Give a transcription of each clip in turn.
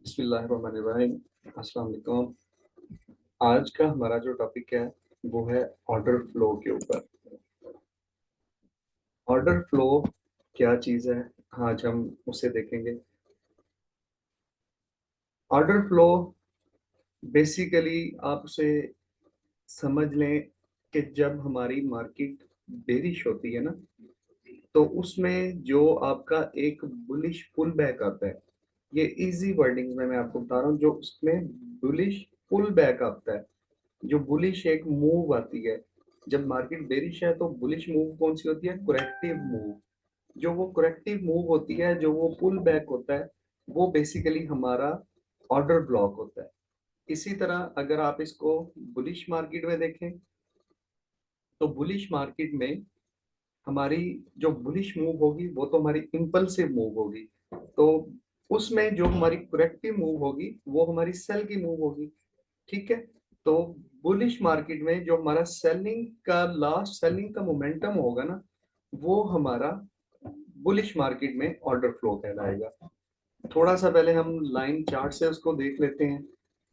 बिस्मिल्लाहिर्रहमानिर्रहीम। अस्सलाम वालेकुम। आज का हमारा जो टॉपिक है वो है ऑर्डर फ्लो के ऊपर। ऑर्डर फ्लो क्या चीज़ है, आज हम उसे देखेंगे। ऑर्डर फ्लो बेसिकली आप उसे समझ लें कि जब हमारी मार्केट बेरिश होती है ना, तो उसमें जो आपका एक बुलिश पुल बैक आता है। ये इजी वर्डिंग में मैं आपको बता रहा हूँ, जो उसमें बुलिश पुल बैक आता है, जो बुलिश एक मूव आती है। जब मार्केट बेरिश है तो बुलिश मूव कौन सी होती है? Corrective move. जो वो करेक्टिव मूव होती है, जो वो पुल बैक होता है, वो बेसिकली हमारा ऑर्डर ब्लॉक होता है। इसी तरह अगर आप इसको बुलिश मार्केट में देखें, तो बुलिश मार्केट में हमारी जो बुलिश मूव होगी वो तो हमारी इंपल्सिव मूव होगी। तो उसमें जो हमारी करेक्टिव मूव होगी वो हमारी सेल की मूव होगी। ठीक है। तो बुलिश मार्केट में जो हमारा सेलिंग का लास्ट सेलिंग का मोमेंटम होगा ना, वो हमारा बुलिश मार्केट में ऑर्डर फ्लो कहलाएगा। थोड़ा सा पहले हम लाइन चार्ट से उसको देख लेते हैं,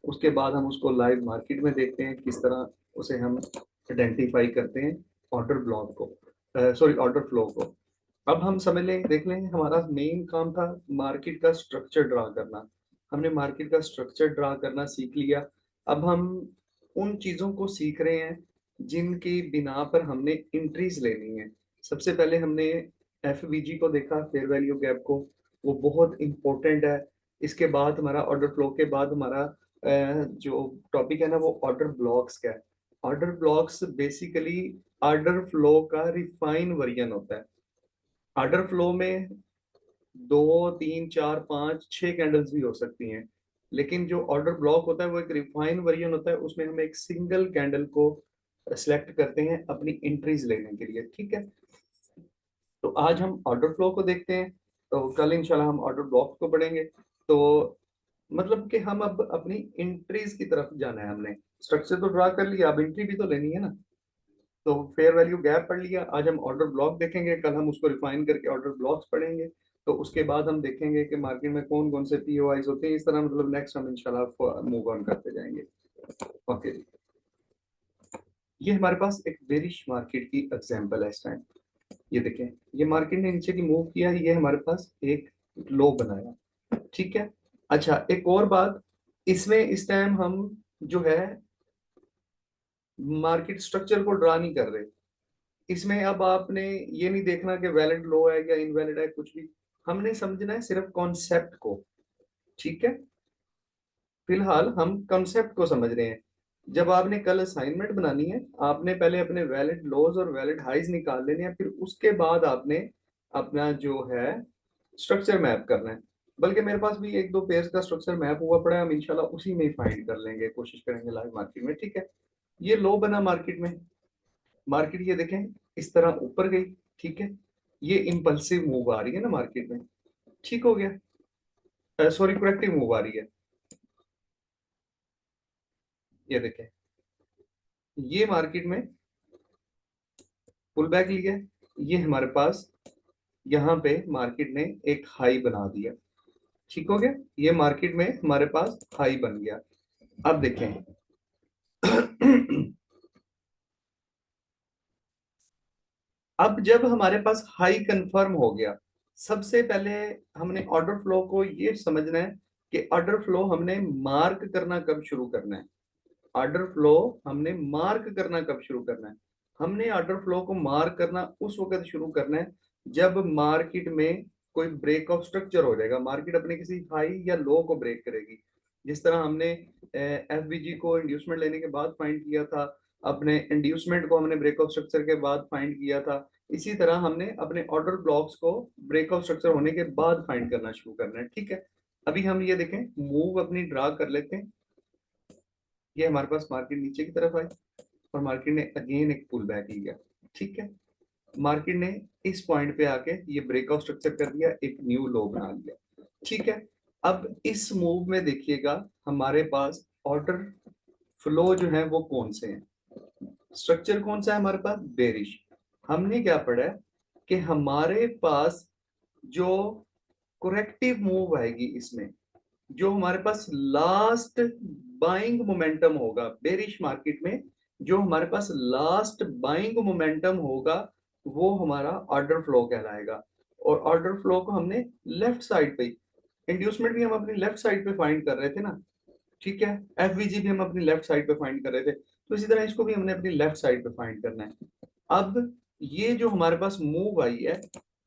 उसके बाद हम उसको लाइव मार्केट में देखते हैं किस तरह उसे हम आइडेंटिफाई करते हैं, ऑर्डर ब्लॉक को, सॉरी ऑर्डर फ्लो को। अब हम समझ लें, देख लें, हमारा मेन काम था मार्केट का स्ट्रक्चर ड्रा करना। हमने मार्केट का स्ट्रक्चर ड्रा करना सीख लिया। अब हम उन चीजों को सीख रहे हैं जिनकी बिना पर हमने एंट्रीज लेनी है। सबसे पहले हमने एफवीजी को देखा, फेयर वैल्यू गैप को, वो बहुत इंपॉर्टेंट है। इसके बाद हमारा ऑर्डर फ्लो के बाद हमारा जो टॉपिक है ना, वो ऑर्डर ब्लॉक्स का है। Order blocks basically order flow का रिफाइन वर्जन होता है। ऑर्डर फ्लो में दो तीन चार पाँच छह कैंडल्स भी हो सकती हैं, लेकिन जो ऑर्डर ब्लॉक होता है वो एक रिफाइन वर्जन होता है। उसमें हम एक सिंगल कैंडल को सेलेक्ट करते हैं अपनी एंट्रीज लेने के लिए। ठीक है। तो आज हम ऑर्डर फ्लो को देखते हैं, तो कल इंशाल्लाह हम ऑर्डर ब्लॉक को पढ़ेंगे। तो मतलब कि हम अब अपनी एंट्रीज की तरफ जाना है। हमने स्ट्रक्चर तो ड्रा कर लिया, अब एंट्री भी तो लेनी है ना। तो फेयर वैल्यू गैप पढ़ लिया, आज हम ऑर्डर ब्लॉक देखेंगे, कल हम उसको रिफाइन करके ऑर्डर ब्लॉक्स पढ़ेंगे। तो उसके बाद हम देखेंगे कि मार्केट में कौन कौन से पीओआईज होते हैं। इस तरह मतलब नेक्स्ट हम इंशाल्लाह मूव ऑन करते जाएंगे। ओके, ये हमारे पास एक बेरिश मार्केट की एग्जांपल है इस टाइम। ये देखें, ये मार्केट ने नीचे की मूव किया, ये हमारे पास एक लो बनाया। ठीक है। अच्छा, एक और बात, इसमें इस टाइम हम जो है मार्केट स्ट्रक्चर को ड्रा नहीं कर रहे। इसमें अब आपने ये नहीं देखना कि वैलिड लो है या इनवैलिड है, कुछ भी। हमने समझना है सिर्फ कॉन्सेप्ट को। ठीक है। फिलहाल हम कॉन्सेप्ट को समझ रहे हैं। जब आपने कल असाइनमेंट बनानी है, आपने पहले अपने वैलिड लोज और वैलिड हाइज निकाल लेने हैं, फिर उसके बाद आपने अपना जो है स्ट्रक्चर मैप करना है। बल्कि मेरे पास भी एक दो पेज का स्ट्रक्चर मैप हुआ पड़ा है, हम इंशाल्लाह उसी में ही फाइंड कर लेंगे, कोशिश करेंगे लाइव मार्केट में। ठीक है। ये लो बना मार्केट में, मार्केट ये देखें इस तरह ऊपर गई। ठीक है। ये इंपल्सिव मूव आ रही है ना मार्केट में, ठीक हो गया, सॉरी करेक्टिव मूव आ रही है। ये देखें, ये मार्केट में पुल बैक लिया, ये हमारे पास यहाँ पे मार्केट ने एक हाई बना दिया। ठीक हो गया, ये मार्केट में हमारे पास हाई बन गया। अब देखें अब जब हमारे पास हाई कंफर्म हो गया, सबसे पहले हमने ऑर्डर फ्लो को ये समझना है कि ऑर्डर फ्लो हमने मार्क करना कब शुरू करना है। ऑर्डर फ्लो हमने मार्क करना कब शुरू करना है? हमने ऑर्डर फ्लो को मार्क करना उस वक्त शुरू करना है जब मार्केट में कोई ब्रेक ऑफ स्ट्रक्चर हो जाएगा, मार्केट अपने किसी हाई या लो को ब्रेक करेगी। जिस तरह हमने एफबीजी को इंड्यूसमेंट लेने के बाद फाइंड किया था, अपने इंड्यूसमेंट को हमने ब्रेक ऑफ स्ट्रक्चर के बाद फाइंड किया था, इसी तरह हमने अपने ऑर्डर ब्लॉक्स को ब्रेक ऑफ स्ट्रक्चर होने के बाद फाइंड करना शुरू करना है। ठीक है। अभी हम ये देखें, मूव अपनी ड्रा कर लेते हैं। ये हमारे पास मार्केट नीचे की तरफ आई और मार्केट ने अगेन एक पुल बैक लिया। ठीक है। मार्केट ने इस पॉइंट पे आके ये ब्रेकआउट स्ट्रक्चर कर दिया, एक न्यू लो बना लिया। ठीक है। अब इस मूव में देखिएगा हमारे पास ऑर्डर फ्लो जो है वो कौन से हैं, स्ट्रक्चर कौन सा है हमारे पास? बेरिश। हमने क्या पढ़ा है कि हमारे पास जो करेक्टिव मूव आएगी इसमें, जो हमारे पास लास्ट बाइंग मोमेंटम होगा बेरिश मार्केट में, जो हमारे पास लास्ट बाइंग मोमेंटम होगा वो हमारा ऑर्डर फ्लो कहलाएगा। और ऑर्डर फ्लो को हमने लेफ्ट साइड पे, इंड्यूसमेंट भी हम अपनी लेफ्ट साइड पे फाइंड कर रहे थे ना, ठीक है, एफवीजी भी हम अपनी लेफ्ट साइड पे फाइंड कर रहे थे, तो इसी तरह इसको भी हमने अपनी लेफ्ट साइड पे फाइंड करना है। अब ये जो हमारे पास मूव आई है,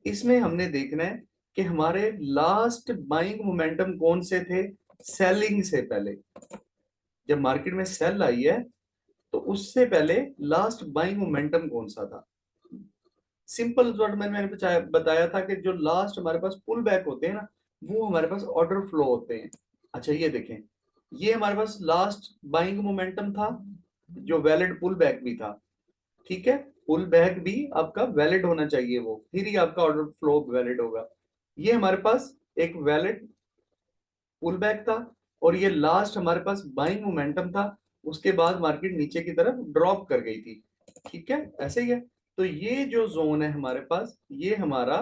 इसमें हमने देखना है कि हमारे लास्ट बाइंग मोमेंटम कौन से थे सेलिंग से पहले। जब मार्केट में सेल आई है तो उससे पहले लास्ट बाइंग मोमेंटम कौन सा था। सिंपल वर्ड में मैंने बताया था कि जो लास्ट हमारे पास पुल बैक होते हैं ना, वो हमारे पास ऑर्डर फ्लो होते हैं। अच्छा ये देखें, ये हमारे पास लास्ट बाइंग मोमेंटम था जो वैलिड पुल बैक भी था, ठीक है, पुल बैक भी आपका वैलिड होना चाहिए, वो फिर ही आपका ऑर्डर फ्लो वैलिड होगा। ये हमारे पास एक वैलिड पुल बैक था और ये लास्ट हमारे पास बाइंग मोमेंटम था, उसके बाद मार्केट नीचे की तरफ ड्रॉप कर गई थी, ठीक है, ऐसे ही है। तो ये जो जोन है हमारे पास, ये हमारा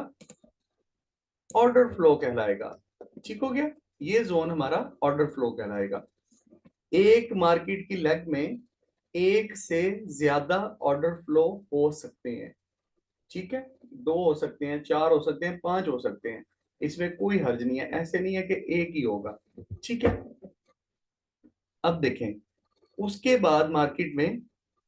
ऑर्डर फ्लो कहलाएगा, ठीक हो गया, ये जोन हमारा ऑर्डर फ्लो कहलाएगा। एक मार्केट की लेग में एक से ज्यादा ऑर्डर फ्लो हो सकते हैं, ठीक है, दो हो सकते हैं, चार हो सकते हैं, पांच हो सकते हैं, इसमें कोई हर्ज नहीं है, ऐसे नहीं है कि एक ही होगा, ठीक है। अब देखें, उसके बाद मार्केट में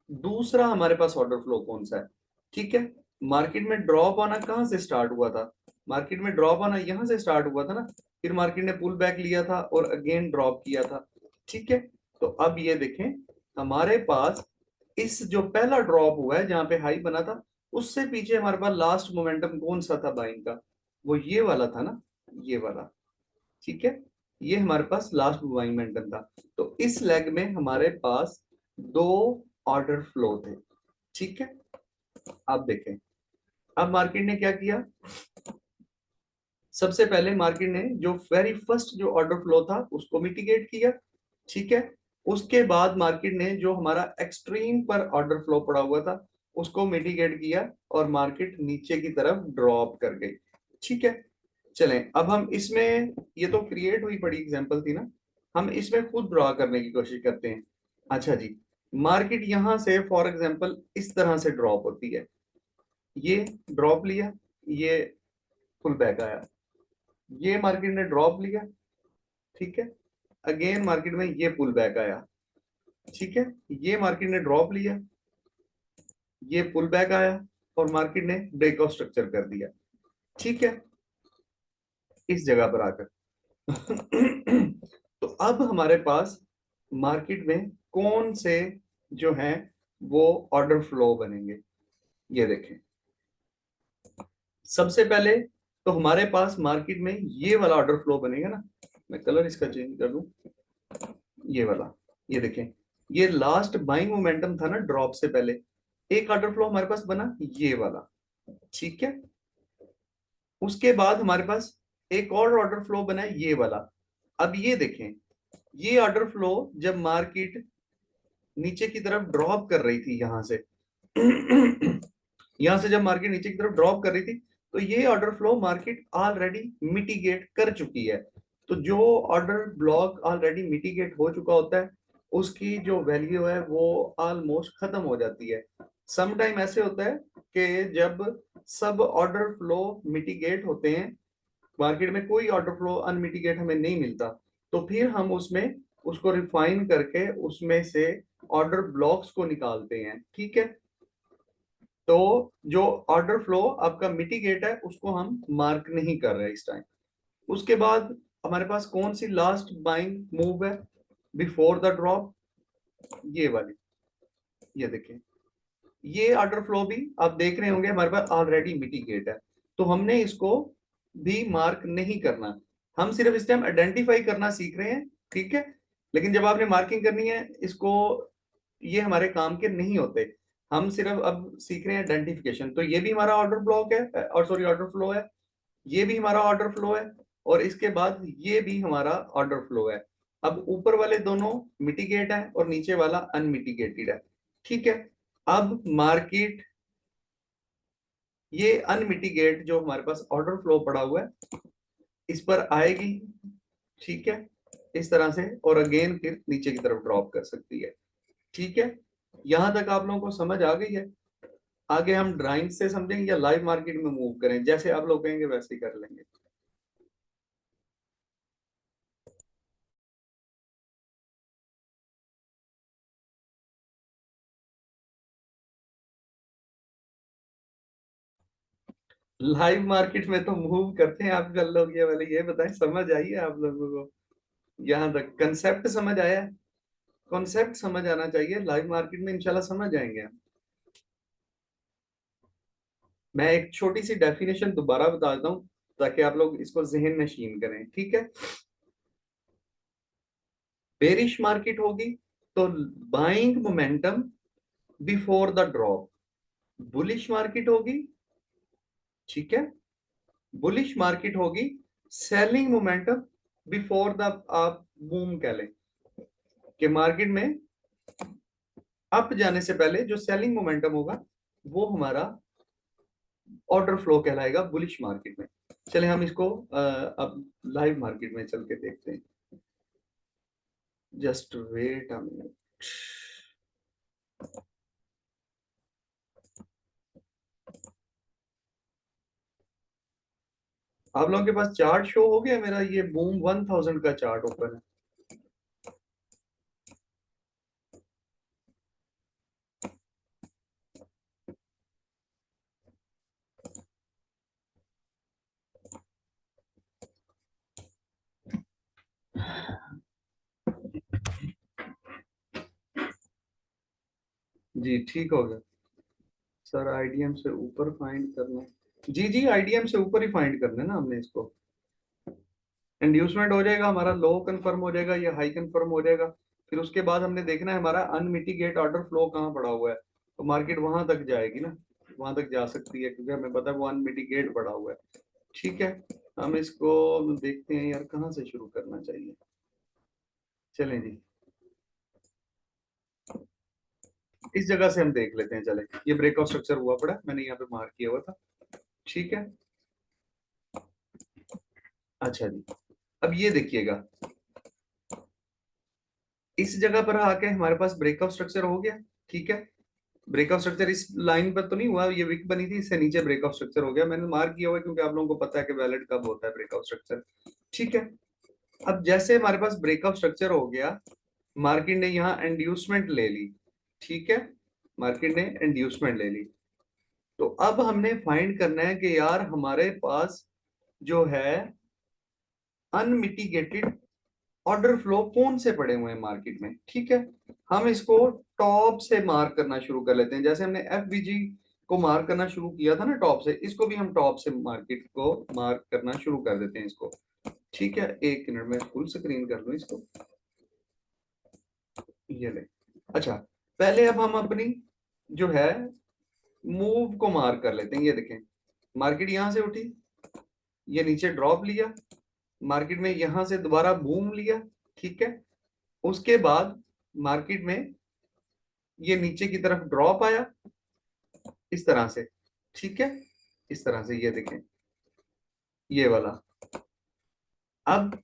दूसरा हमारे पास ऑर्डर फ्लो कौन सा है, ठीक है। मार्केट में ड्रॉप आना कहां से स्टार्ट हुआ था, मार्केट में ड्रॉप आना यहां से स्टार्ट हुआ था ना, फिर मार्केट ने पुल बैक लिया था और अगेन ड्रॉप किया था, ठीक है। तो अब ये देखें, हमारे पास इस जो पहला ड्रॉप हुआ है जहां पे हाई बना था, उससे पीछे हमारे पास लास्ट मोमेंटम कौन सा था बाइंग का, वो ये वाला था ना, ये वाला, ठीक है, ये हमारे पास लास्ट बाइंग मोमेंटम था। तो इस लेग में हमारे पास दो ऑर्डर फ्लो थे, ठीक है। अब देखें, अब मार्केट ने क्या किया, सबसे पहले मार्केट ने जो वेरी फर्स्ट जो ऑर्डर फ्लो था उसको मिटिगेट किया, ठीक है। उसके बाद मार्केट ने जो हमारा एक्सट्रीम पर ऑर्डर फ्लो पड़ा हुआ था उसको मिटिगेट किया और मार्केट नीचे की तरफ ड्रॉप कर गई, ठीक है। चलें अब हम इसमें, ये तो क्रिएट हुई पड़ी एग्जांपल थी ना, हम इसमें खुद ड्रॉ करने की कोशिश करते हैं। अच्छा जी, मार्केट यहां से फॉर एग्जांपल इस तरह से ड्रॉप होती है, ये ड्रॉप लिया, ये पुल बैक आया, ये मार्केट ने ड्रॉप लिया, ठीक है, अगेन मार्केट में ये पुल बैक आया, ठीक है, ये मार्केट ने ड्रॉप लिया, ये पुल बैक आया और मार्केट ने ब्रेकआउट स्ट्रक्चर कर दिया, ठीक है, इस जगह पर आकर। तो अब हमारे पास मार्केट में कौन से जो हैं वो ऑर्डर फ्लो बनेंगे, ये देखें। सबसे पहले तो हमारे पास मार्केट में ये वाला ऑर्डर फ्लो बनेगा ना, मैं कलर इसका चेंज कर दूं, ये वाला, ये देखें, ये लास्ट बाइंग मोमेंटम था ना ड्रॉप से पहले, एक ऑर्डर फ्लो हमारे पास बना ये वाला, ठीक है। उसके बाद हमारे पास एक और ऑर्डर फ्लो बना ये वाला। अब ये देखें, ये ऑर्डर फ्लो जब मार्केट नीचे की तरफ ड्रॉप कर रही थी यहां से, यहां से जब मार्केट नीचे की तरफ ड्रॉप कर रही थी, तो ये order flow market already mitigate कर चुकी है। तो जो ऑर्डर ब्लॉक ऑलरेडी मिटिगेट हो चुका होता है उसकी जो वैल्यू है वो ऑलमोस्ट खत्म हो जाती है। सम टाइम ऐसे होता है कि जब सब ऑर्डर फ्लो मिटिगेट होते हैं, मार्केट में कोई ऑर्डर फ्लो अनमिटिगेट हमें नहीं मिलता, तो फिर हम उसमें उसको रिफाइन करके उसमें से ऑर्डर ब्लॉक्स को निकालते हैं, ठीक है। तो जो ऑर्डर फ्लो आपका मिटिगेट है उसको हम मार्क नहीं कर रहे इस टाइम। उसके बाद हमारे पास कौन सी लास्ट बाइंग मूव है बिफोर द ड्रॉप, ये वाली, ये देखिए, ये ऑर्डर फ्लो भी आप देख रहे होंगे हमारे पास ऑलरेडी मिटिगेट है, तो हमने इसको भी मार्क नहीं करना, हम सिर्फ इस टाइम आइडेंटिफाई करना सीख रहे हैं, ठीक है। लेकिन जब आपने मार्किंग करनी है इसको, ये हमारे काम के नहीं होते, हम सिर्फ अब सीख रहे हैं आइडेंटिफिकेशन। तो ये भी हमारा ऑर्डर ब्लॉक है और सॉरी ऑर्डर फ्लो है, ये भी हमारा ऑर्डर फ्लो है और इसके बाद ये भी हमारा ऑर्डर फ्लो है। अब ऊपर वाले दोनों मिटिगेट है और नीचे वाला अनमिटिगेटेड है, ठीक है। अब मार्केट ये अनमिटिगेट जो हमारे पास ऑर्डर फ्लो पड़ा हुआ है इस पर आएगी, ठीक है, इस तरह से, और अगेन फिर नीचे की तरफ ड्रॉप कर सकती है। ठीक है, यहां तक आप लोगों को समझ आ गई है? आगे हम ड्राइंग से समझेंगे या लाइव मार्केट में मूव करें, जैसे आप लोग कहेंगे वैसे ही कर लेंगे। लाइव मार्केट में तो मूव करते हैं आप कर लोग, ये वाले ये बताएं, समझ आई है आप लोगों को? यहाँ तक कंसेप्ट समझ आया है? कॉन्सेप्ट समझ आना चाहिए, लाइव मार्केट में इंशाल्लाह समझ जाएंगे हम। मैं एक छोटी सी डेफिनेशन दोबारा बता देता हूँ ताकि आप लोग इसको जहन नशीन करें, ठीक है? बेरिश मार्केट होगी तो buying momentum before the drop. Bullish market होगी, ठीक है, बुलिश मार्केट होगी सेलिंग मोमेंटम बिफोर द, आप बूम कह लें कि मार्केट में अप जाने से पहले जो सेलिंग मोमेंटम होगा वो हमारा ऑर्डर फ्लो कहलाएगा बुलिश मार्केट में। चले हम इसको अब लाइव मार्केट में चल के देखते हैं। Just wait a minute. आप लोगों के पास चार्ट शो हो गया? मेरा ये बूम 1000 का चार्ट ओपन है। जी ठीक हो गया सर, आईडीएम से ऊपर फाइंड करना है। जी जी, आईडीएम से ऊपर ही फाइंड करना है ना हमने इसको। इंड्यूसमेंट हो जाएगा हमारा, लो कंफर्म हो जाएगा या हाई कंफर्म हो जाएगा। फिर उसके बाद हमने देखना है हमारा अनमिटिगेट ऑर्डर फ्लो कहाँ पड़ा हुआ है, तो मार्केट वहां तक जाएगी ना, वहां तक जा सकती है क्योंकि हमें पता है वो अनमिटिगेट पड़ा हुआ है। ठीक है, हम इसको देखते हैं यार कहाँ से शुरू करना चाहिए। चलें जी, इस जगह से हम देख लेते हैं। चले, ये ब्रेकआउट स्ट्रक्चर हुआ पड़ा, मैंने यहाँ पे मार्क किया हुआ था। ठीक है, अच्छा जी, अब ये देखिएगा, इस जगह पर आके हमारे पास ब्रेकआउट स्ट्रक्चर हो गया। ठीक है, ब्रेकआउट स्ट्रक्चर इस लाइन पर तो नहीं हुआ, ये विक बनी थी, इससे नीचे ब्रेकआउट स्ट्रक्चर हो गया। मैंने मार्क किया हुआ है क्योंकि आप लोगों को पता है कि वैलिड कब होता है ब्रेकआउट स्ट्रक्चर। ठीक है, अब जैसे हमारे पास ब्रेकआउट स्ट्रक्चर हो गया, मार्केट ने यहाँ इंड्यूसमेंट ले ली। ठीक है, मार्केट ने इंड्यूसमेंट ले ली, तो अब हमने फाइंड करना है कि यार हमारे पास जो है अनमिटिगेटेड ऑर्डर फ्लो कौन से पड़े हुए हैं मार्केट में। ठीक है, हम इसको टॉप से मार्क करना शुरू कर लेते हैं, जैसे हमने एफबीजी को मार्क करना शुरू किया था ना टॉप से, इसको भी हम टॉप से मार्केट को मार्क करना शुरू कर देते हैं इसको। ठीक है, एक मिनट में फुल स्क्रीन कर लूं इसको, ये ले। अच्छा, पहले अब हम अपनी जो है मूव को मार्क कर लेते हैं। ये देखें, मार्केट यहां से उठी, ये नीचे ड्रॉप लिया, मार्केट में यहां से दोबारा बूम लिया। ठीक है, उसके बाद मार्केट में ये नीचे की तरफ ड्रॉप आया इस तरह से। ठीक है, इस तरह से ये देखें, ये वाला। अब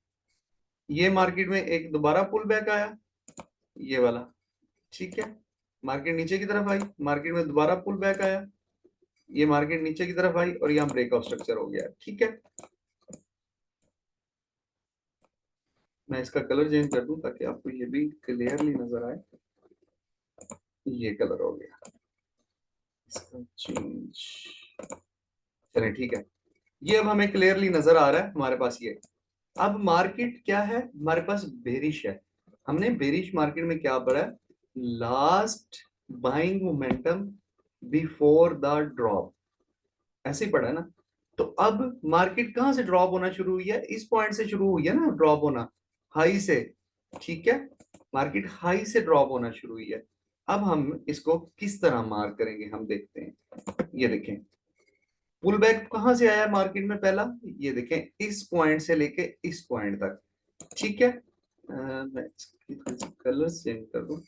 ये मार्केट में एक दोबारा पुल बैक आया, ये वाला। ठीक है, मार्केट नीचे की तरफ आई, मार्केट में दोबारा पुल बैक आया, ये मार्केट नीचे की तरफ आई और यहाँ ब्रेकआउट स्ट्रक्चर हो गया। ठीक है, मैं इसका कलर चेंज कर दूं ताकि आपको ये भी क्लियरली नजर आए। ये कलर हो गया, इसका चेंज। चलिए ठीक है, ये अब हमें क्लियरली नजर आ रहा है हमारे पास ये। अब मार्केट क्या है हमारे पास, बेरिश है। हमने बेरिश मार्केट में क्या पढ़ा है, last buying momentum before the drop, ऐसे ही पढ़ा है ना। तो अब मार्केट कहां से ड्रॉप होना शुरू हुई है, इस पॉइंट से शुरू हुई है ना ड्रॉप होना, हाई से। ठीक है, मार्केट हाई से ड्रॉप होना शुरू हुई है। अब हम इसको किस तरह मार्क करेंगे हम देखते हैं। ये देखें, पुल बैक कहां से आया मार्केट में पहला, ये देखें इस पॉइंट से लेके इस पॉइंट तक। ठीक है, मैं इसकी कलर चेंज कर दूं।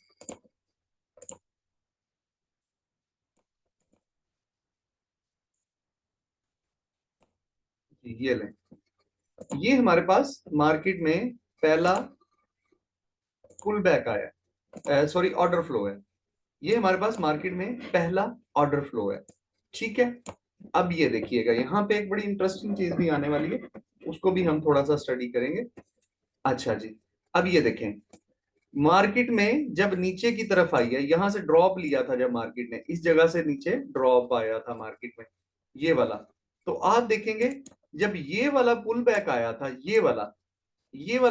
ये लें, ये हमारे पास मार्केट में पहला पुल बैक आया, सॉरी ऑर्डर फ्लो है, ये हमारे पास मार्केट में पहला ऑर्डर फ्लो है। ठीक है, अब ये देखिएगा यहाँ पे एक बड़ी इंटरेस्टिंग चीज भी आने वाली है, उसको भी हम थोड़ा सा स्टडी करेंगे। अच्छा जी, अब ये देखें, मार्केट में जब नीचे की तरफ आई है, यहां से ड्रॉप लिया था जब मार्केट ने, इस जगह से नीचे ड्रॉप आया था मार्केट में, ये वाला। तो आप देखेंगे जब ये वाला पुल बैक आया था, ये वाला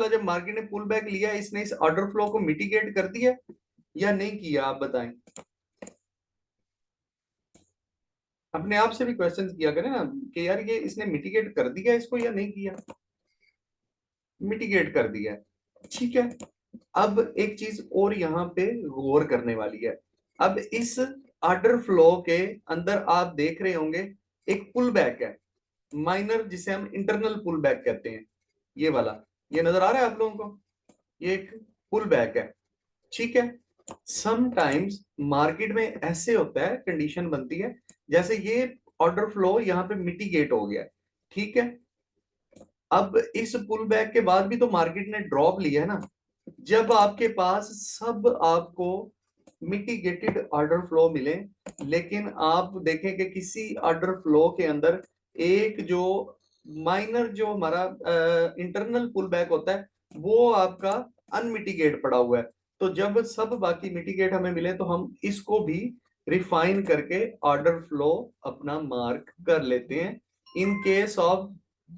जब मार्केट ने पुल बैक लिया, इसने इस ऑर्डर फ्लो को मिटिगेट कर दिया या नहीं किया, आप बताएं। अपने आप से भी क्वेश्चन किया करें ना कि यार ये इसने मिटिगेट कर दिया इसको या नहीं किया। मिटिगेट कर दिया, ठीक है। अब एक चीज और यहाँ पे गौर करने वाली है। अब इस ऑर्डर फ्लो के अंदर आप देख रहे होंगे एक पुल बैक है, माइनर, जिसे हम इंटरनल पुल बैक कहते हैं, ये वाला, ये नजर आ रहा है आप लोगों को, ये एक पुल बैक है। ठीक है, समटाइम्स मार्केट में ऐसे होता है, कंडीशन बनती है, जैसे ये ऑर्डर फ्लो यहाँ पे मिटिगेट हो गया। ठीक है, अब इस पुल बैक के बाद भी तो मार्केट ने ड्रॉप लिया है ना, जब आपके पास सब आपको मिटिगेटेड ऑर्डर फ्लो मिले, लेकिन आप देखें कि किसी ऑर्डर फ्लो के अंदर एक जो माइनर, जो हमारा इंटरनल पुल बैक होता है, वो आपका अनमिटिगेट पड़ा हुआ है। तो जब सब बाकी मिटिगेट हमें मिले तो हम इसको भी रिफाइन करके ऑर्डर फ्लो अपना मार्क कर लेते हैं, इन केस ऑफ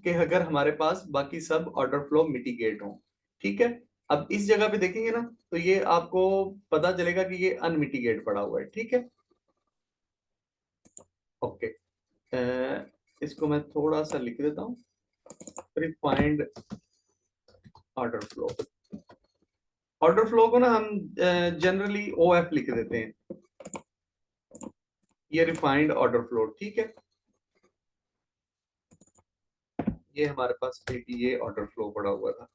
कि अगर हमारे पास बाकी सब ऑर्डर फ्लो मिटिगेट हो। ठीक है, अब इस जगह पे देखेंगे ना, तो ये आपको पता चलेगा कि ये अनमिटिगेट पड़ा हुआ है। ठीक है, ओके, इसको मैं थोड़ा सा लिख देता हूँ, refined order flow. Order flow को ना हम जनरली ओ एफ लिख देते हैं, ये रिफाइंड ऑर्डर फ्लो। ठीक है, ये हमारे पास एक ये ऑर्डर फ्लो पड़ा हुआ था।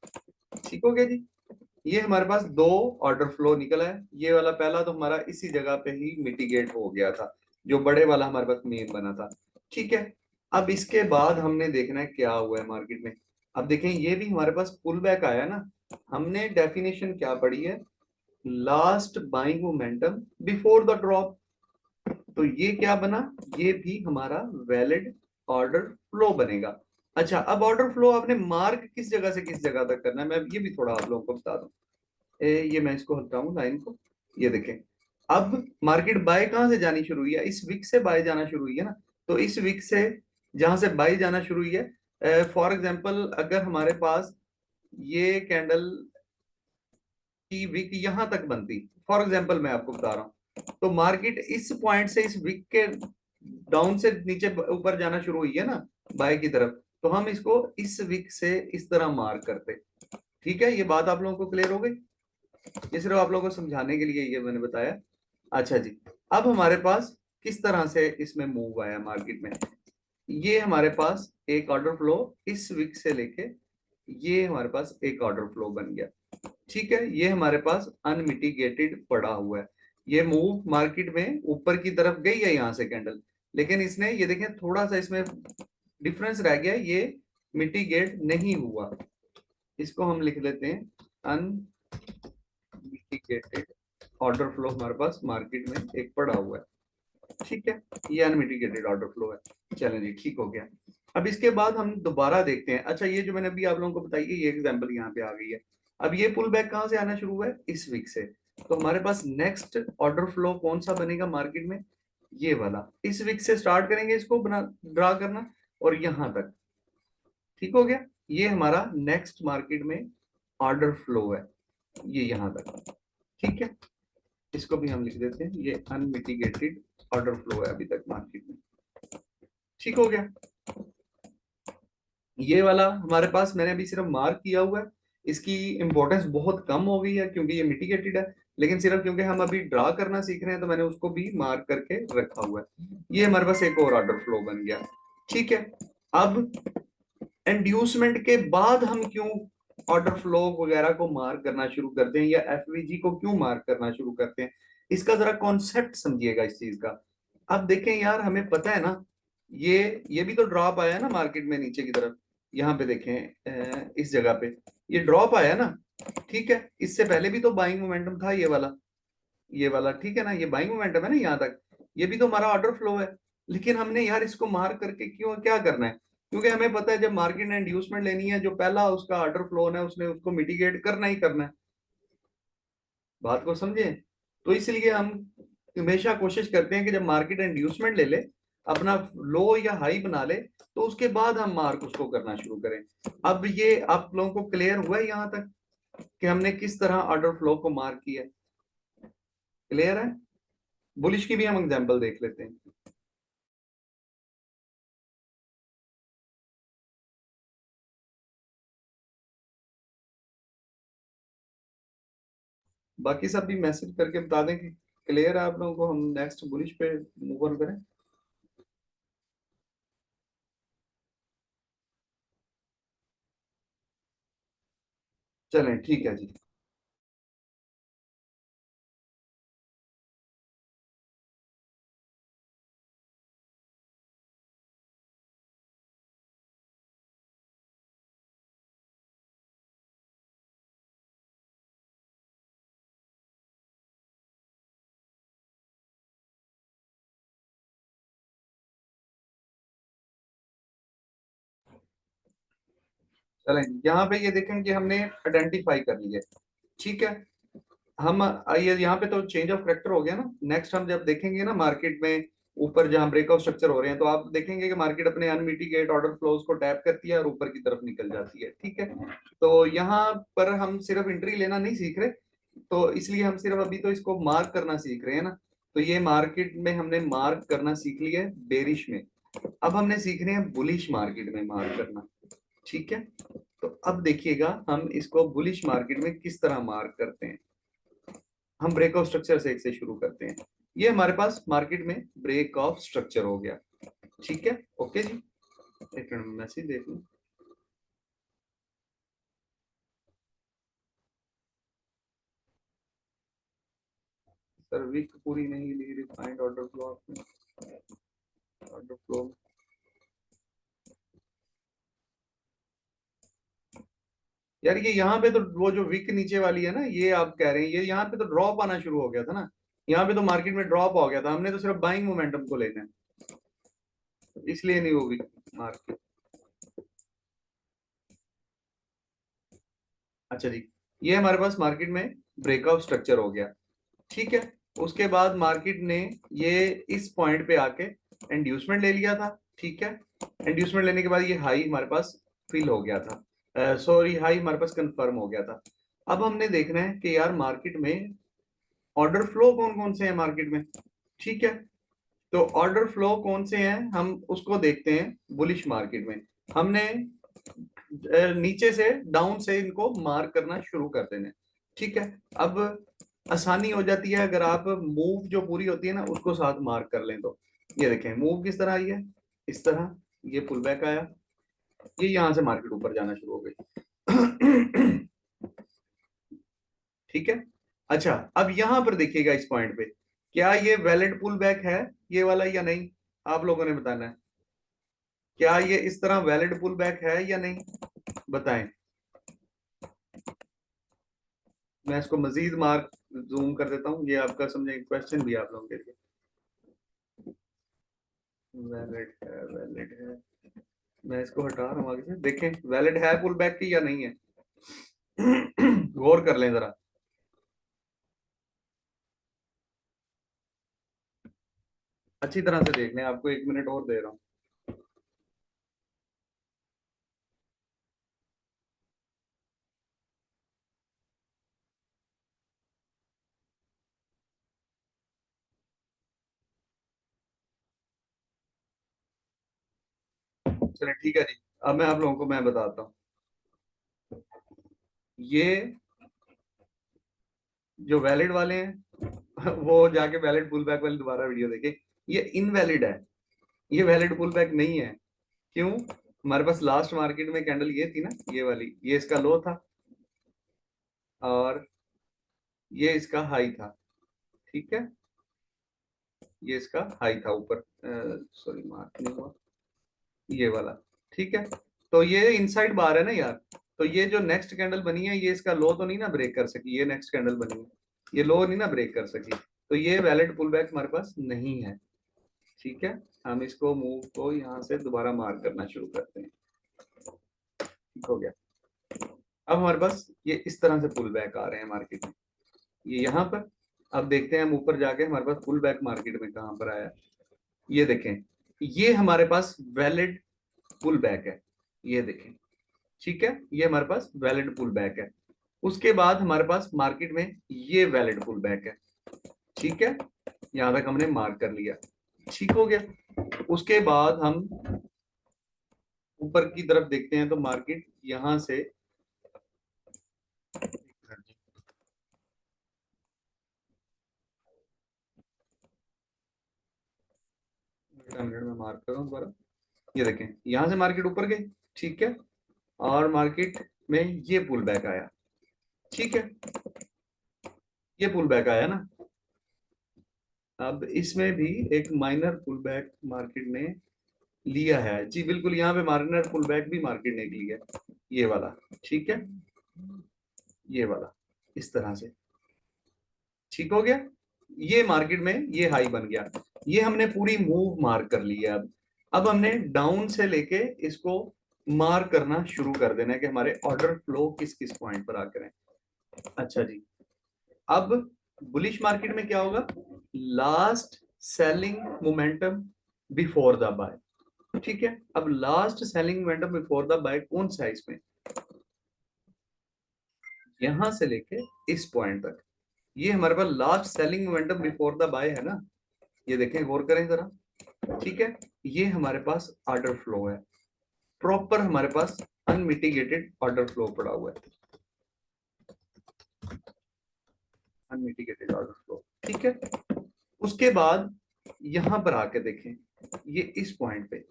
ठीक हो गया जी, ये हमारे पास दो ऑर्डर फ्लो निकला है, ये वाला पहला तो हमारा इसी जगह पे ही मिटिगेट हो गया था, जो बड़े वाला हमारे पास मेन बना था। ठीक है, अब इसके बाद हमने देखना है क्या हुआ है मार्केट में। अब देखें, ये भी हमारे पास पुल बैक आया ना, हमने डेफिनेशन क्या पढ़ी है, last buying momentum before the drop. तो ये क्या बना, ये भी हमारा वैलिड ऑर्डर फ्लो बनेगा। अच्छा, अब ऑर्डर फ्लो आपने मार्क किस जगह से किस जगह तक करना है, मैं ये भी थोड़ा आप लोगों को बता दूं। ये मैं इसको हटाऊं लाइन को, ये देखें, अब मार्केट बाय कहां से जानी शुरू हुई है, इस विक से बाय जाना शुरू हुई है ना। तो इस विक से जहां से बाय जाना शुरू हुई है, फॉर एग्जांपल अगर हमारे पास ये कैंडल की विक यहां तक बनती, फॉर एग्जांपल मैं आपको बता रहा हूं, तो मार्केट इस पॉइंट से इस विक के डाउन से नीचे ऊपर जाना शुरू हुई है ना, बाय की तरफ, तो हम इसको इस विक से इस तरह मार्क करते। ठीक है, ये बात आप लोगों को क्लियर हो गई, ये सिर्फ आप लोगों को समझाने के लिए ये मैंने बताया। अच्छा जी, अब हमारे पास किस तरह से इसमें मूव आया मार्केट में, ये हमारे पास एक ऑर्डर फ्लो इस वीक से लेके ये हमारे पास एक ऑर्डर फ्लो बन गया। ठीक है, ये हमारे पास अनमिटिगेटेड पड़ा हुआ है, ये मूव मार्केट में ऊपर की तरफ गई है यहाँ से कैंडल, लेकिन इसने, ये देखें थोड़ा सा इसमें डिफरेंस रह गया, ये मिटिगेट नहीं हुआ। इसको हम लिख लेते हैं अनमिटिगेटेड ऑर्डर फ्लो हमारे पास मार्केट में एक पड़ा हुआ है। ठीक है, ये अनमिटिगेटेड ऑर्डर फ्लो है। चलें जी, ठीक हो गया। अब इसके बाद हम दोबारा देखते हैं। अच्छा, ये जो मैंने अभी आप लोगों को बताई है, ये एग्जांपल यहाँ पे आ गई है। अब ये पुल बैक कहाँ से आना शुरू हुआ है, इस वीक से। तो हमारे पास नेक्स्ट ऑर्डर फ्लो कौन सा बनेगा मार्केट में, ये वाला, इस वीक से स्टार्ट करेंगे इसको बना ड्रा करना, और यहां तक। ठीक हो गया, ये हमारा नेक्स्ट मार्केट में ऑर्डर फ्लो है, ये यहां तक। ठीक है, इसको भी हम लिख देते हैं, ये अनमिटिगेटेड ऑर्डर फ्लो है अभी तक मार्केट में। ठीक हो गया, ये वाला हमारे पास मैंने अभी सिर्फ मार्क किया हुआ है, इसकी इंपॉर्टेंस बहुत कम हो गई है क्योंकि ये मिटिगेटेड है, लेकिन सिर्फ क्योंकि हम अभी ड्रा करना सीख रहे हैं तो मैंने उसको भी मार्क करके रखा हुआ है। ये हमारे पास एक और ऑर्डर फ्लो बन गया। ठीक है, अब इंड्यूसमेंट के बाद हम क्यों ऑर्डर फ्लो वगैरह को मार्क करना शुरू करते हैं, या एफवीजी को क्यों मार्क करना शुरू करते हैं, इसका जरा कॉन्सेप्ट समझिएगा इस चीज का। अब देखें यार, हमें पता है ना, ये भी तो ड्रॉप आया है ना मार्केट में नीचे की तरफ, यहाँ पे देखें इस जगह पे ये ड्रॉप आया ना, ठीक है, इससे पहले भी तो बाइंग मोमेंटम था ये वाला, ठीक है ना, ये बाइंग मोमेंटम है ना यहाँ तक, ये भी तो हमारा ऑर्डर फ्लो है। लेकिन हमने यार इसको मार करके क्यों, क्या करना है, क्योंकि हमें पता है जब मार्केट ने इंड्यूसमेंट लेनी है, जो पहला उसका ऑर्डर फ्लो है उसने उसको मिटिगेट करना ही करना है। बात को समझे? तो इसलिए हम हमेशा कोशिश करते हैं कि जब मार्केट इंड्यूसमेंट ले ले, अपना लो या हाई बना ले, तो उसके बाद हम मार्क उसको करना शुरू करें। अब ये आप लोगों को क्लियर हुआ है यहाँ तक कि हमने किस तरह ऑर्डर फ्लो को मार्क किया? क्लियर है? बुलिश की भी हम एग्जांपल देख लेते हैं। बाकी सब भी मैसेज करके बता दें कि क्लियर है आप लोगों को, हम नेक्स्ट बुलिश पे मूव ऑन करें। चलें, ठीक है जी। चलें, यहाँ पे ये देखें कि हमने आइडेंटिफाई कर लिया, ठीक है। हम ये यहाँ पे तो चेंज ऑफ करेक्टर हो गया ना। नेक्स्ट हम जब देखेंगे ना मार्केट में ऊपर जहां ब्रेकआउट स्ट्रक्चर हो रहे हैं, तो आप देखेंगे कि मार्केट अपने अनमिटिगेट ऑर्डर फ्लोज को टैप करती है और ऊपर की तरफ निकल जाती है, ठीक है। तो यहाँ पर हम सिर्फ एंट्री लेना नहीं सीख रहे, तो इसलिए हम सिर्फ अभी तो इसको मार्क करना सीख रहे हैं ना। तो ये मार्केट में हमने मार्क करना सीख लिया है बेरिश में, अब हमने सीख रहे हैं बुलिश मार्केट में मार्क करना, ठीक है। तो अब देखिएगा हम इसको बुलिश मार्केट में किस तरह मार्क करते हैं। हम ब्रेक ऑफ स्ट्रक्चर से एक से शुरू करते हैं। ये हमारे पास मार्केट में ब्रेक ऑफ स्ट्रक्चर हो गया, ठीक है, ओके जी। एक मिनट मैसेज देख लूं। सर वीक पूरी नहीं ली, रिफाइंड ऑर्डर फ्लो आपने, ऑर्डर फ्लो यार, ये यहाँ पे तो वो जो विक नीचे वाली है ना, ये आप कह रहे हैं ये यहाँ पे तो ड्रॉप आना शुरू हो गया था ना, यहाँ पे तो मार्केट में ड्रॉप हो गया था, हमने तो सिर्फ बाइंग मोमेंटम को लेना है, इसलिए नहीं होगी मार्केट। अच्छा जी, ये हमारे पास मार्केट में ब्रेकआउट स्ट्रक्चर हो गया, ठीक है। उसके बाद मार्केट ने ये इस पॉइंट पे आके इंड्यूसमेंट ले लिया था, ठीक है। इंड्यूसमेंट लेने के बाद ये हाई हमारे पास फिल हो गया था, सॉरी हाई हमारे पास कंफर्म हो गया था। अब हमने देखना है कि यार मार्केट में ऑर्डर फ्लो कौन कौन से हैं मार्केट में, ठीक है। तो ऑर्डर फ्लो कौन से हैं हम उसको देखते हैं बुलिश मार्केट में। हमने नीचे से डाउन से इनको मार्क करना शुरू कर देना है, ठीक है। अब आसानी हो जाती है अगर आप मूव जो पूरी होती है ना उसको साथ मार्क कर लें तो। ये देखें मूव किस तरह आई है, इस तरह, ये पुल बैक आया, ये यहां से मार्केट ऊपर जाना शुरू हो गई। ठीक है। अच्छा, अब यहां पर देखिएगा इस पॉइंट पे, क्या ये वैलिड पुल बैक है ये वाला या नहीं, आप लोगों ने बताना है। क्या ये इस तरह वैलिड पुल बैक है या नहीं, बताएं। मैं इसको मजीद मार्क जूम कर देता हूँ, ये आपका समझे क्वेश्चन भी आप लोगों के लिए। वैलिड है, वैलिड है, मैं इसको हटा रहा हूँ आगे से, देखें वैलिड है पुल बैक की या नहीं है। गौर कर लें जरा, अच्छी तरह से देख लें, आपको 1 मिनट और दे रहा हूँ। चलिए ठीक है जी, अब मैं आप लोगों को मैं बताता हूँ। ये जो वैलिड वाले हैं वो जाके वैलिड पुल बैक वाली दोबारा वीडियो देखें। ये इनवैलिड है, ये वैलिड पुल बैक नहीं है। क्यों? हमारे पास लास्ट मार्केट में कैंडल ये थी ना, ये वाली, ये इसका लो था और ये इसका हाई था, ठीक है। ये इसका हाई था ऊपर, सॉरी मार्क नहीं हुआ, ये वाला, ठीक है। तो ये इनसाइड बार है ना यार, तो ये जो नेक्स्ट कैंडल बनी है ये इसका लो तो नहीं ना ब्रेक कर सकी, ये नेक्स्ट कैंडल बनी है ये लो नहीं ना ब्रेक कर सकी, तो ये वैलिड पुल बैक हमारे पास नहीं है। ठीक है, हम इसको मूव को यहाँ से दोबारा मार्क करना शुरू करते हैं। ठीक हो गया। अब हमारे पास ये इस तरह से पुल बैक आ रहे हैं मार्केट में, ये यहाँ पर। अब देखते हैं हम ऊपर जाके हमारे पास पुल बैक मार्केट में कहाँ पर आया। ये देखें, ये हमारे पास वैलिड पुल बैक है, ये देखें। ठीक है, ये हमारे पास वैलिड पुल बैक है। उसके बाद हमारे पास मार्केट में ये वैलिड पुल बैक है। ठीक है, यहां तक हमने मार्क कर लिया। ठीक हो गया। उसके बाद हम ऊपर की तरफ देखते हैं तो मार्केट यहां से मिनट में मार्क कर रहा हूं दोबारा। ये देखें, यहां से मार्केट ऊपर गई। ठीक है, और मार्केट में ये पुल बैक आया। ठीक है, ये पुल बैक आया ना। अब इसमें भी एक माइनर पुल बैक मार्केट ने लिया है जी, बिल्कुल यहाँ पे माइनर पुल बैक भी मार्केट ने लिया, ये वाला। ठीक है, ये वाला इस तरह से। ठीक हो गया, ये मार्केट में ये हाई बन गया। ये हमने पूरी मूव मार्क कर ली है। अब हमने डाउन से लेके इसको मार्क करना शुरू कर देना है कि हमारे ऑर्डर फ्लो किस किस पॉइंट पर आकर है। अच्छा जी, अब बुलिश मार्केट में क्या होगा, last selling momentum before the buy. ठीक है, अब last selling momentum before the buy कौन सा है इसमें, यहां से लेके इस पॉइंट तक, ये हमारे पास last selling momentum before the buy है ना। ये देखें, गौर करें जरा। ठीक है, ये हमारे पास ऑर्डर फ्लो है, प्रॉपर हमारे पास अनमिटिगेटेड ऑर्डर फ्लो पड़ा हुआ है, अनमिटिगेटेड ऑर्डर फ्लो। ठीक है, उसके बाद यहां पर आके देखें, ये इस पॉइंट पे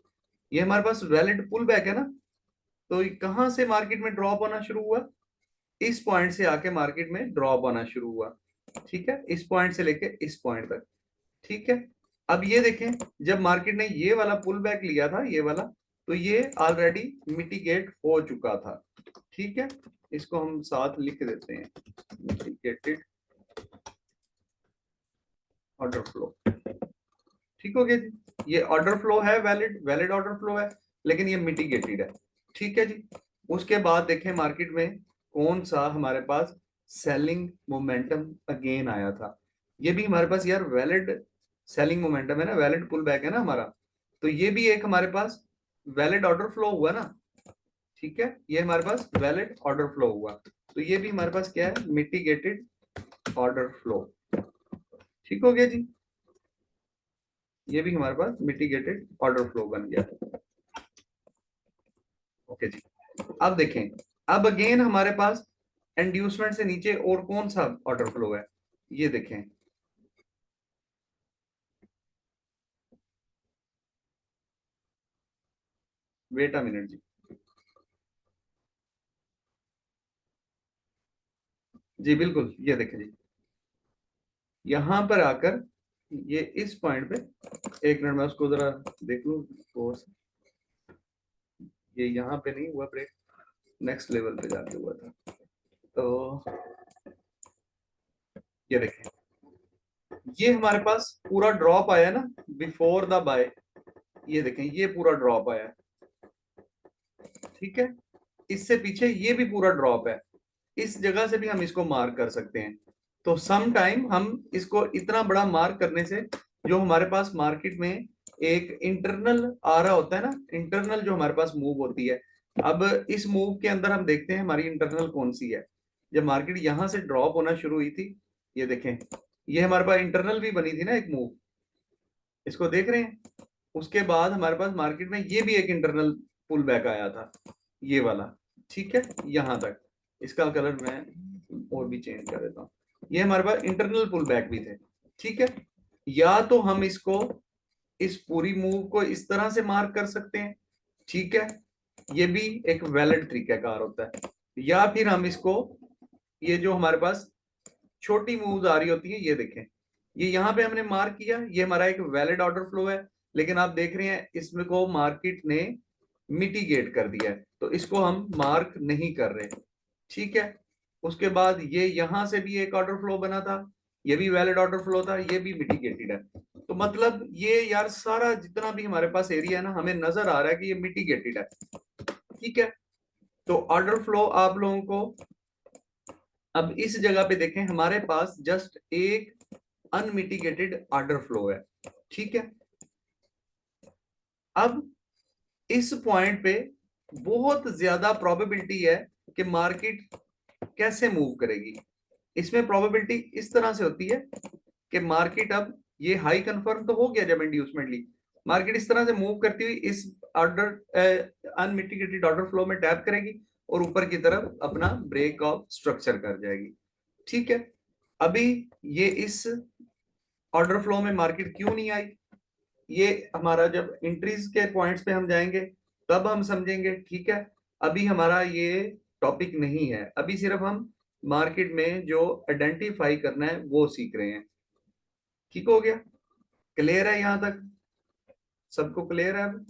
ये हमारे पास वैलिड पुल बैक है ना। तो कहां से मार्केट में ड्रॉप होना शुरू हुआ, इस पॉइंट से आके मार्केट में ड्रॉप होना शुरू हुआ। ठीक है, इस पॉइंट से लेके इस पॉइंट तक। ठीक है, अब ये देखें, जब मार्केट ने ये वाला पुल बैक लिया था, ये वाला, तो ये ऑलरेडी मिटिगेट हो चुका था। ठीक है, इसको हम साथ लिख देते हैं, मिटिगेटेड ऑर्डर फ्लो। ठीक हो गया जी, ये ऑर्डर फ्लो है वैलिड, वैलिड ऑर्डर फ्लो है, लेकिन ये मिटिगेटेड है। ठीक है जी। उसके बाद देखें मार्केट में कौन सा हमारे पास सेलिंग मोमेंटम अगेन आया था। ये भी हमारे पास यार वैलिड सेलिंग मोमेंटम है ना, वैलिड पुल बैक है ना हमारा। तो ये भी एक हमारे पास वैलिड ऑर्डर फ्लो हुआ ना। ठीक है, ये हमारे पास वैलिड ऑर्डर फ्लो हुआ, तो ये भी हमारे पास क्या है, मिटिगेटेड ऑर्डर फ्लो। ठीक हो गया जी, ये भी हमारे पास मिटिगेटेड ऑर्डर फ्लो बन गया। ओके जी, अब देखें, अब अगेन हमारे पास इंड्यूसमेंट से नीचे और कौन सा ऑर्डर फ्लो है, ये देखें। वेट अ मिनट जी, जी बिल्कुल, ये देखें जी, यहां पर आकर ये इस पॉइंट पे, एक मिनट में उसको जरा देख लूं। तो ये यहाँ पे नहीं हुआ ब्रेक, नेक्स्ट लेवल पे जाके हुआ था। तो ये देखें, ये हमारे पास पूरा ड्रॉप आया ना बिफोर द बाय, ये देखें ये पूरा ड्रॉप आया। ठीक है, इससे पीछे ये भी पूरा ड्रॉप है, इस जगह से भी हम इसको मार्क कर सकते हैं। तो सम टाइम हम इसको इतना बड़ा मार्क करने से जो हमारे पास मार्केट में एक इंटरनल आ रहा होता है ना, इंटरनल जो हमारे पास मूव होती है। अब इस मूव के अंदर हम देखते हैं हमारी इंटरनल कौन सी है। जब मार्केट यहां से ड्रॉप होना शुरू हुई थी, ये देखें, ये हमारे पास इंटरनल भी बनी थी ना एक मूव, इसको देख रहे हैं। उसके बाद हमारे पास मार्केट में ये भी एक इंटरनल पुल बैक आया था, ये वाला। ठीक है, यहां तक, इसका कलर मैं और भी चेंज कर देता हूँ। ये हमारे पास इंटरनल पुल बैक भी थे। ठीक है, या तो हम इसको इस पूरी मूव को इस तरह से मार्क कर सकते हैं। ठीक है, ये भी एक वैलिड तरीकाकार होता है। या फिर हम इसको, ये जो हमारे पास छोटी मूव्स आ रही होती है, ये देखें, ये यहाँ पे हमने मार्क किया, ये हमारा एक वैलिड ऑर्डर फ्लो है। लेकिन आप देख रहे हैं इसमें को मार्केट ने मिटिगेट कर दिया है, तो इसको हम मार्क नहीं कर रहे। ठीक है। उसके बाद ये यहां से भी एक ऑर्डर फ्लो बना था, ये भी वैलिड ऑर्डर फ्लो था, ये भी मिटिगेटेड है। तो मतलब ये यार सारा जितना भी हमारे पास एरिया है ना, हमें नजर आ रहा है कि ये मिटिगेटेड है। ठीक है। तो ऑर्डर फ्लो आप लोगों को अब इस जगह पे देखें, हमारे पास जस्ट एक अनमिटिगेटेड ऑर्डर फ्लो है। ठीक है। अब इस पॉइंट पे बहुत ज्यादा प्रोबेबिलिटी है कि मार्केट कैसे मूव करेगी। इसमें प्रोबेबिलिटी इस तरह से होती है कि मार्केट, अब ये हाई कंफर्म तो हो गया जब इंड्यूसमेंट ली, मार्केट इस तरह से मूव करती हुई इस ऑर्डर अनमिटिगेटेड ऑर्डर फ्लो में टैप करेगी और ऊपर की तरफ अपना ब्रेक ऑफ स्ट्रक्चर कर जाएगी। ठीक है। अभी ये इस ऑर्डर फ्लो में मार्केट क्यों नहीं आई, ये हमारा जब एंट्रीज के पॉइंट्स पे हम जाएंगे तब हम समझेंगे। ठीक है। अभी हमारा ये टॉपिक नहीं है, अभी सिर्फ हम मार्केट में जो आइडेंटिफाई करना है वो सीख रहे हैं। ठीक हो गया? क्लियर है? यहां तक सबको क्लियर है अब?